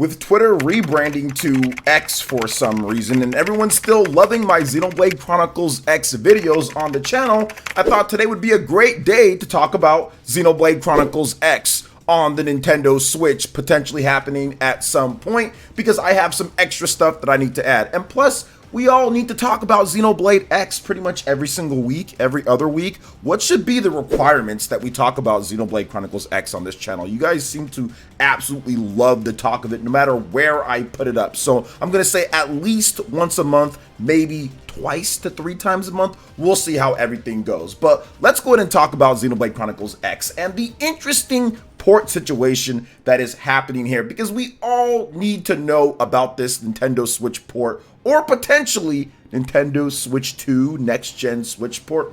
With Twitter rebranding to X for some reason, and everyone still loving my Xenoblade Chronicles X videos on the channel, I thought today would be a great day to talk about Xenoblade Chronicles X on the Nintendo Switch, potentially happening at some point, because I have some extra stuff that I need to add. And plus, we all need to talk about Xenoblade X pretty much every single week, every other week. What should be the requirements that we talk about Xenoblade Chronicles X on this channel? You guys seem to absolutely love the talk of it, no matter where I put it up. So I'm going to say at least once a month, maybe twice to 3 times a month. We'll see how everything goes. But let's go ahead and talk about Xenoblade Chronicles X and the interesting port situation that is happening here, because we all need to know about this Nintendo Switch port, or potentially Nintendo Switch 2 next gen Switch port.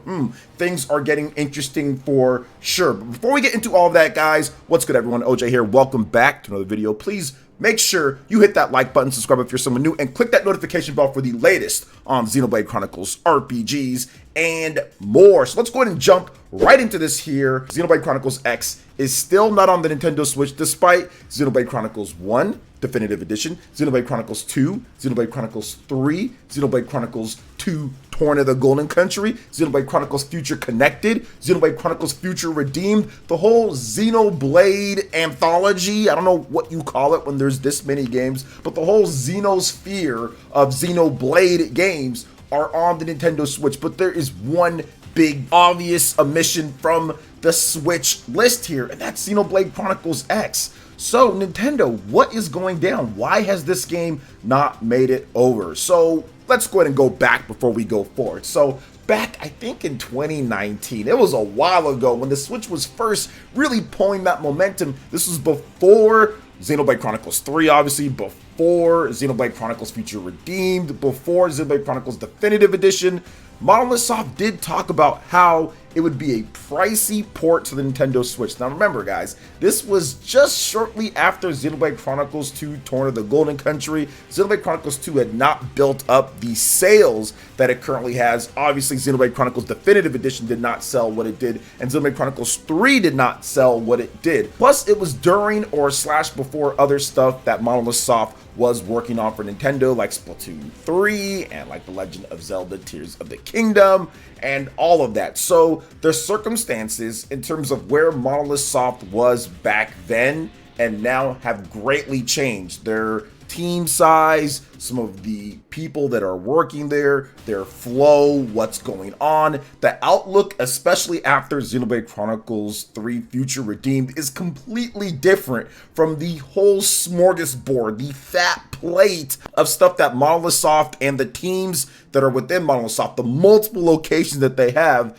Things are getting interesting for sure. But before we get into all of that, guys, what's good, everyone? OJ here. Welcome back to another video. Please make sure you hit that like button, subscribe if you're someone new, and click that notification bell for the latest on Xenoblade Chronicles RPGs and more. So let's go ahead and jump right into this here. Xenoblade Chronicles X is still not on the Nintendo Switch, despite Xenoblade Chronicles 1 Definitive Edition, Xenoblade Chronicles 2, Xenoblade Chronicles 3, Xenoblade Chronicles 2 Torn of the Golden Country, Xenoblade Chronicles Future Connected, Xenoblade Chronicles Future Redeemed, the whole Xenoblade anthology. I don't know what you call it when there's this many games, but the whole Xenosphere of Xenoblade games are on the Nintendo Switch. But there is one big obvious omission from the Switch list here, and that's Xenoblade Chronicles X. So Nintendo, what is going down? Why has this game not made it over? So let's go ahead and go back before we go forward. So back, I think in 2019, it was a while ago when the Switch was first really pulling that momentum. This was before Xenoblade Chronicles 3, obviously, before Xenoblade Chronicles Future Redeemed, before Xenoblade Chronicles Definitive Edition. Monolith Soft did talk about how it would be a pricey port to the Nintendo Switch. Now remember, guys, this was just shortly after Xenoblade Chronicles 2 Torn of the Golden Country. Xenoblade Chronicles 2 had not built up the sales that it currently has. Obviously, Xenoblade Chronicles Definitive Edition did not sell what it did, and Xenoblade Chronicles 3 did not sell what it did. Plus, it was during or / before other stuff that Monolith Soft was working on for Nintendo, like Splatoon 3 and like The Legend of Zelda Tears of the Kingdom and all of that. So the circumstances in terms of where Monolith Soft was back then and now have greatly changed. Their team size, some of the people that are working there, their flow, what's going on. The outlook, especially after Xenoblade Chronicles 3 Future Redeemed, is completely different from the whole smorgasbord, the fat plate of stuff that Monolith Soft and the teams that are within Monolith Soft, the multiple locations that they have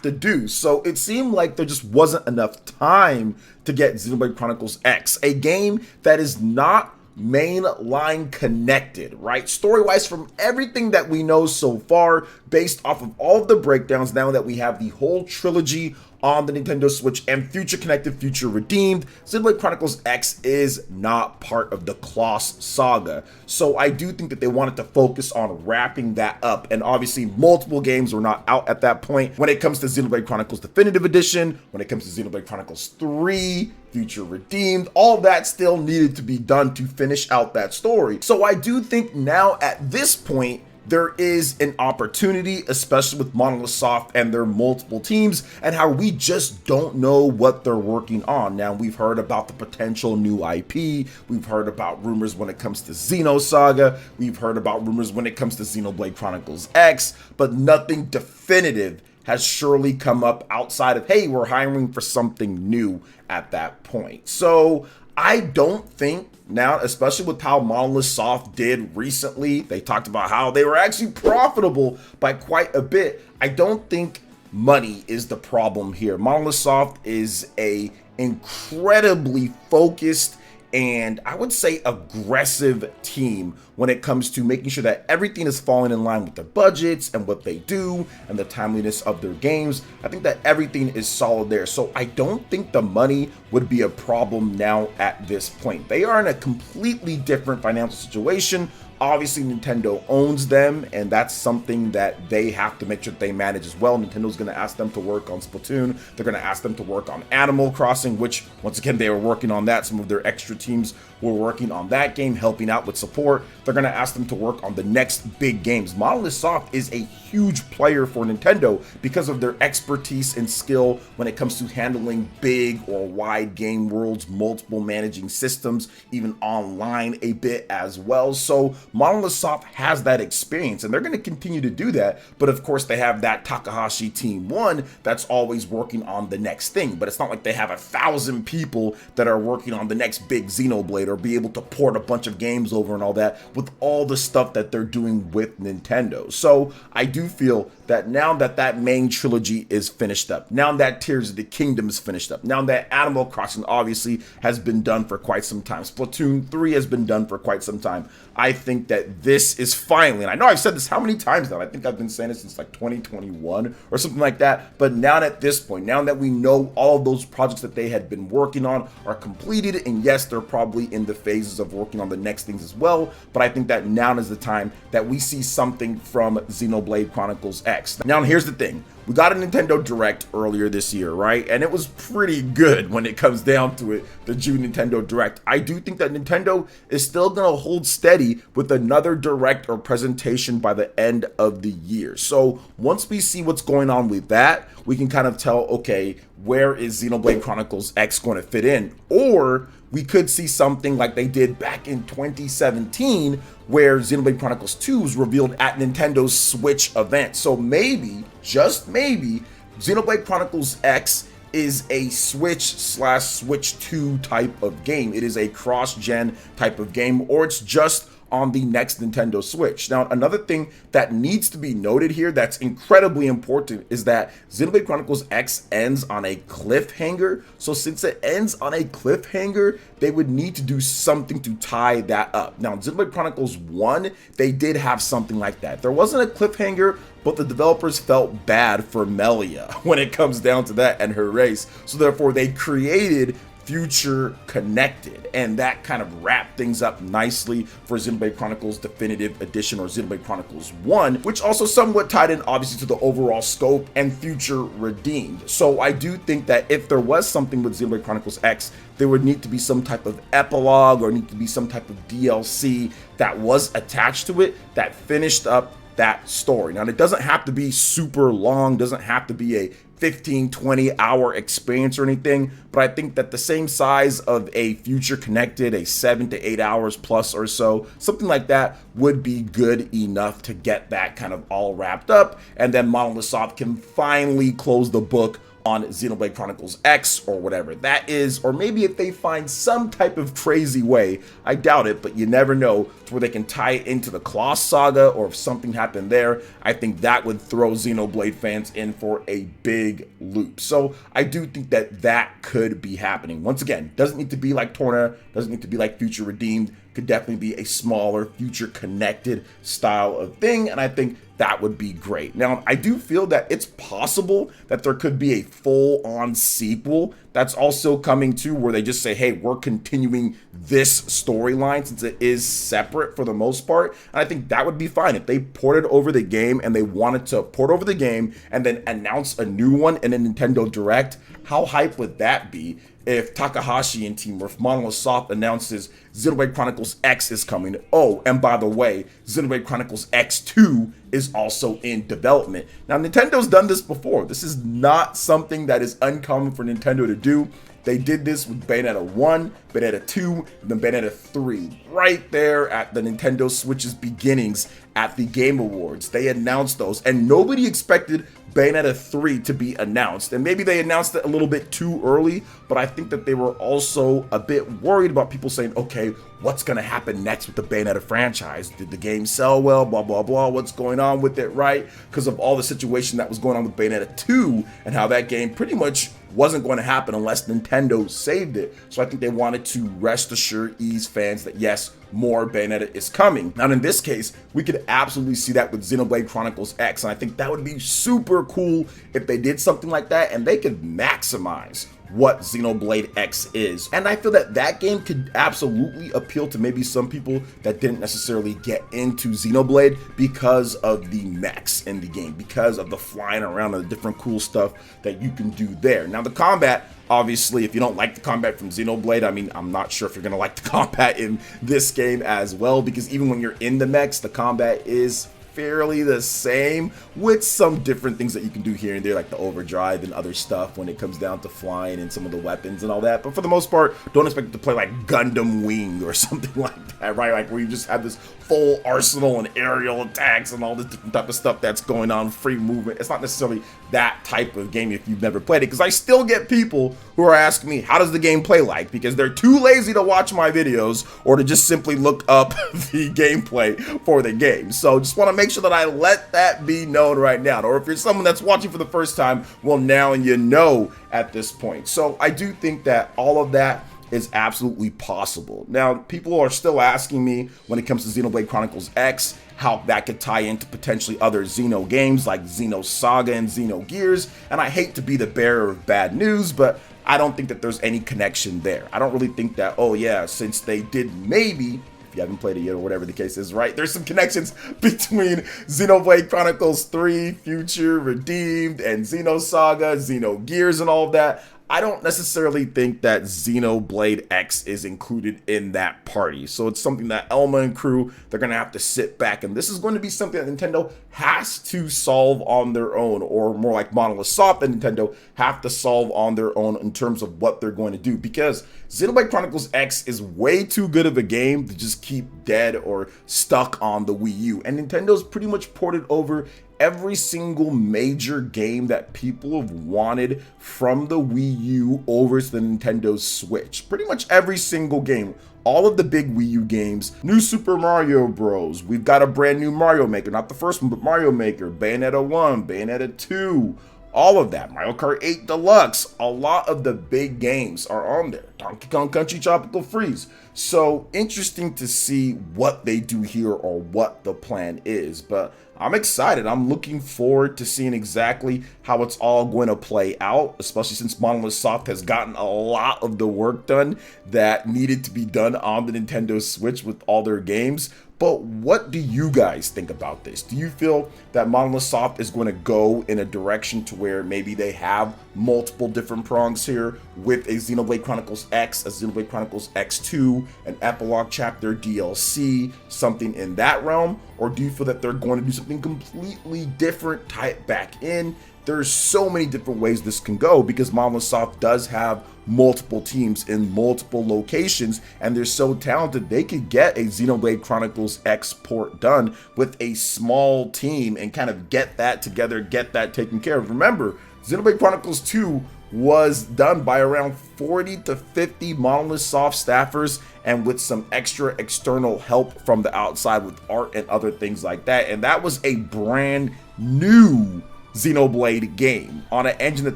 to do. So it seemed like there just wasn't enough time to get Xenoblade Chronicles X, a game that is not mainline connected, right? Story-wise, from everything that we know so far, based off of all of the breakdowns, now that we have the whole trilogy on the Nintendo Switch and Future Connected, Future Redeemed, Xenoblade Chronicles X is not part of the Kloss saga. So I do think that they wanted to focus on wrapping that up, and obviously multiple games were not out at that point. When it comes to Xenoblade Chronicles Definitive Edition, when it comes to Xenoblade Chronicles 3, Future Redeemed, all that still needed to be done to finish out that story. So I do think now at this point, there is an opportunity, especially with Monolith Soft and their multiple teams, and how we just don't know what they're working on. Now, we've heard about the potential new IP, we've heard about rumors when it comes to Xenosaga, we've heard about rumors when it comes to Xenoblade Chronicles X, but nothing definitive has surely come up outside of, hey, we're hiring for something new at that point. So I don't think now, especially with how Monolith Soft did recently, they talked about how they were actually profitable by quite a bit. I don't think money is the problem here. Monolith Soft is a incredibly focused and I would say aggressive team when it comes to making sure that everything is falling in line with their budgets and what they do and the timeliness of their games. I think that everything is solid there. So I don't think the money would be a problem now at this point. They are in a completely different financial situation. Obviously, Nintendo owns them, and that's something that they have to make sure that they manage as well. Nintendo's going to ask them to work on Splatoon. They're going to ask them to work on Animal Crossing, which, once again, they were working on that. Some of their extra teams who are working on that game, helping out with support. They're going to ask them to work on the next big games. Monolith Soft is a huge player for Nintendo because of their expertise and skill when it comes to handling big or wide game worlds, multiple managing systems, even online a bit as well. So Monolith Soft has that experience, and they're going to continue to do that. But of course, they have that Takahashi Team 1 that's always working on the next thing. But it's not like they have 1,000 people that are working on the next big Xenoblade or be able to port a bunch of games over and all that with all the stuff that they're doing with Nintendo. So I do feel that now that that main trilogy is finished up, now that Tears of the Kingdom is finished up, now that Animal Crossing obviously has been done for quite some time, Splatoon 3 has been done for quite some time, I think that this is finally, and I know I've said this how many times now, I think I've been saying it since like 2021 or something like that, but now at this point, now that we know all of those projects that they had been working on are completed, and yes, they're probably in the phases of working on the next things as well, but I think that now is the time that we see something from Xenoblade Chronicles X. Now, here's the thing. We got a Nintendo Direct earlier this year, right? And it was pretty good when it comes down to it, the June Nintendo Direct. I do think that Nintendo is still going to hold steady with another Direct or presentation by the end of the year. So once we see what's going on with that, we can kind of tell, okay, where is Xenoblade Chronicles X going to fit in? Or we could see something like they did back in 2017 where Xenoblade Chronicles 2 was revealed at Nintendo's Switch event. So maybe, just maybe, Xenoblade Chronicles X is a Switch/Switch 2 type of game. It is a cross-gen type of game, or it's just on the next Nintendo Switch. Now, another thing that needs to be noted here that's incredibly important is that Xenoblade Chronicles X ends on a cliffhanger. So since it ends on a cliffhanger, they would need to do something to tie that up. Now, in Xenoblade Chronicles 1, they did have something like that. There wasn't a cliffhanger, but the developers felt bad for Melia when it comes down to that and her race. So therefore, they created Future Connected, and that kind of wrapped things up nicely for Xenoblade Chronicles Definitive Edition, or Xenoblade Chronicles 1, which also somewhat tied in obviously to the overall scope and Future Redeemed. So I do think that if there was something with Xenoblade Chronicles X, there would need to be some type of epilogue or need to be some type of DLC that was attached to it that finished up that story. Now, it doesn't have to be super long, doesn't have to be a 15-20 hour experience or anything, but I think that the same size of a Future Connected, a 7 to 8 hours plus or so, something like that would be good enough to get that kind of all wrapped up, and then Monolith Soft can finally close the book on Xenoblade Chronicles X or whatever that is, or maybe if they find some type of crazy way, I doubt it, but you never know, to where they can tie it into the Claw Saga, or if something happened there, I think that would throw Xenoblade fans in for a big loop. So I do think that that could be happening. Once again, doesn't need to be like Torna, doesn't need to be like Future Redeemed, could definitely be a smaller Future Connected style of thing, and I think that would be great. Now, I do feel that it's possible that there could be a full-on sequel that's also coming too, where they just say, hey, we're continuing this storyline since it is separate for the most part. And I think that would be fine if they ported over the game and they wanted to port over the game and then announce a new one in a Nintendo Direct. How hype would that be if Takahashi and team, or if Monolith Soft announces Xenoblade Chronicles X is coming? Oh, and by the way, Xenoblade Chronicles X2 is also in development. Now, Nintendo's done this before. This is not something that is uncommon for Nintendo to do. They did this with Bayonetta 1, Bayonetta 2, and then Bayonetta 3. Right there at the Nintendo Switch's beginnings at the Game Awards. They announced those, and nobody expected Bayonetta 3 to be announced. And maybe they announced it a little bit too early, but I think that they were also a bit worried about people saying, okay, what's going to happen next with the Bayonetta franchise? Did the game sell well? Blah, blah, blah. What's going on with it, right? Because of all the situation that was going on with Bayonetta 2 and how that game pretty much wasn't going to happen unless Nintendo saved it. So I think they wanted to rest assured ease fans that yes, more Bayonetta is coming. Now, in this case, we could absolutely see that with Xenoblade Chronicles X, and I think that would be super cool if they did something like that, and they could maximize what Xenoblade X is. And I feel that that game could absolutely appeal to maybe some people that didn't necessarily get into Xenoblade because of the mechs in the game, because of the flying around and the different cool stuff that you can do there. Now the combat, obviously, if you don't like the combat from Xenoblade, I mean, I'm not sure if you're gonna like the combat in this game as well, because even when you're in the mechs, the combat is fairly the same, with some different things that you can do here and there, like the overdrive and other stuff when it comes down to flying and some of the weapons and all that. But for the most part, don't expect it to play like Gundam Wing or something like that, right? Like where you just have this full arsenal and aerial attacks and all this different type of stuff that's going on, free movement. It's not necessarily that type of game if you've never played it, because I still get people who are asking me, how does the game play like? Because they're too lazy to watch my videos or to just simply look up the gameplay for the game. So just want to make sure that I let that be known right now. Or if you're someone that's watching for the first time, well, now you know at this point. So I do think that all of that is absolutely possible. Now, people are still asking me when it comes to Xenoblade Chronicles X, how that could tie into potentially other Xeno games like Xenosaga and Xenogears, and I hate to be the bearer of bad news, but I don't think that there's any connection there. I don't really think that, oh yeah, since they did maybe, if you haven't played it yet or whatever the case is, right, there's some connections between Xenoblade Chronicles 3, Future, Redeemed, and Xenosaga, Xenogears, and all of that. I don't necessarily think that Xenoblade X is included in that party. So it's something that Elma and crew, they're going to have to sit back. And this is going to be something that Nintendo has to solve on their own, or more like Monolith Soft and Nintendo have to solve on their own in terms of what they're going to do. Because Xenoblade Chronicles X is way too good of a game to just keep dead or stuck on the Wii U. And Nintendo's pretty much ported over every single major game that people have wanted from the Wii U over to the Nintendo Switch. Pretty much every single game. All of the big Wii U games, New Super Mario Bros. We've got a brand new Mario Maker, not the first one, but Mario Maker, Bayonetta 1, Bayonetta 2, all of that, Mario Kart 8 Deluxe, a lot of the big games are on there. Donkey Kong Country Tropical Freeze. So interesting to see what they do here or what the plan is, but I'm excited. I'm looking forward to seeing exactly how it's all going to play out, especially since Monolith Soft has gotten a lot of the work done that needed to be done on the Nintendo Switch with all their games. But what do you guys think about this? Do you feel that Monolith Soft is going to go in a direction to where maybe they have multiple different prongs here with a Xenoblade Chronicles X, a Xenoblade Chronicles X2, an epilogue chapter DLC, something in that realm? Or do you feel that they're going to do something completely different, tie it back in? There's so many different ways this can go because Monolith Soft does have multiple teams in multiple locations, and they're so talented they could get a Xenoblade Chronicles X port done with a small team and kind of get that together, get that taken care of. Remember, Xenoblade Chronicles 2 was done by around 40 to 50 Monolith Soft staffers and with some extra external help from the outside with art and other things like that, and that was a brand new Xenoblade game on an engine that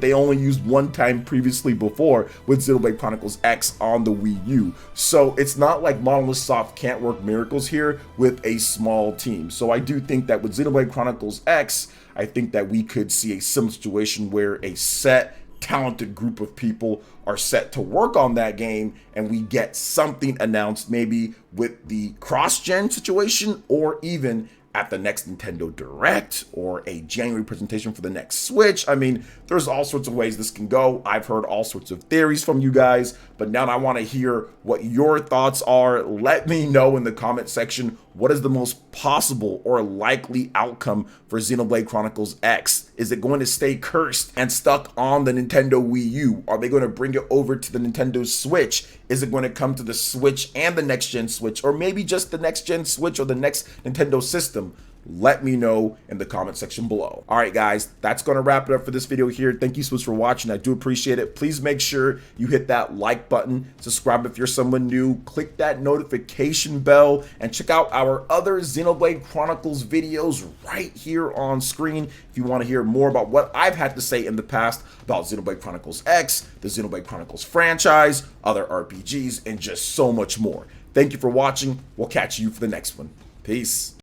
they only used one time previously before with Xenoblade Chronicles X on the Wii U. So it's not like Monolith Soft can't work miracles here with a small team. So I do think that with Xenoblade Chronicles X, I think that we could see a similar situation where a set talented group of people are set to work on that game and we get something announced maybe with the cross-gen situation or even at the next Nintendo Direct or a January presentation for the next Switch. I mean, there's all sorts of ways this can go. I've heard all sorts of theories from you guys, but now I want to hear what your thoughts are. Let me know in the comment section, what is the most possible or likely outcome for Xenoblade Chronicles X? Is it going to stay cursed and stuck on the Nintendo Wii U? Are they going to bring it over to the Nintendo Switch? Is it going to come to the Switch and the next gen Switch, or maybe just the next gen Switch or the next Nintendo system? Let me know in the comment section below. All right, guys, that's going to wrap it up for this video here. Thank you so much for watching. I do appreciate it. Please make sure you hit that like button, subscribe if you're someone new, click that notification bell, and check out our other Xenoblade Chronicles videos right here on screen if you want to hear more about what I've had to say in the past about Xenoblade Chronicles X, the Xenoblade Chronicles franchise, other RPGs, and just so much more. Thank you for watching. We'll catch you for the next one. Peace.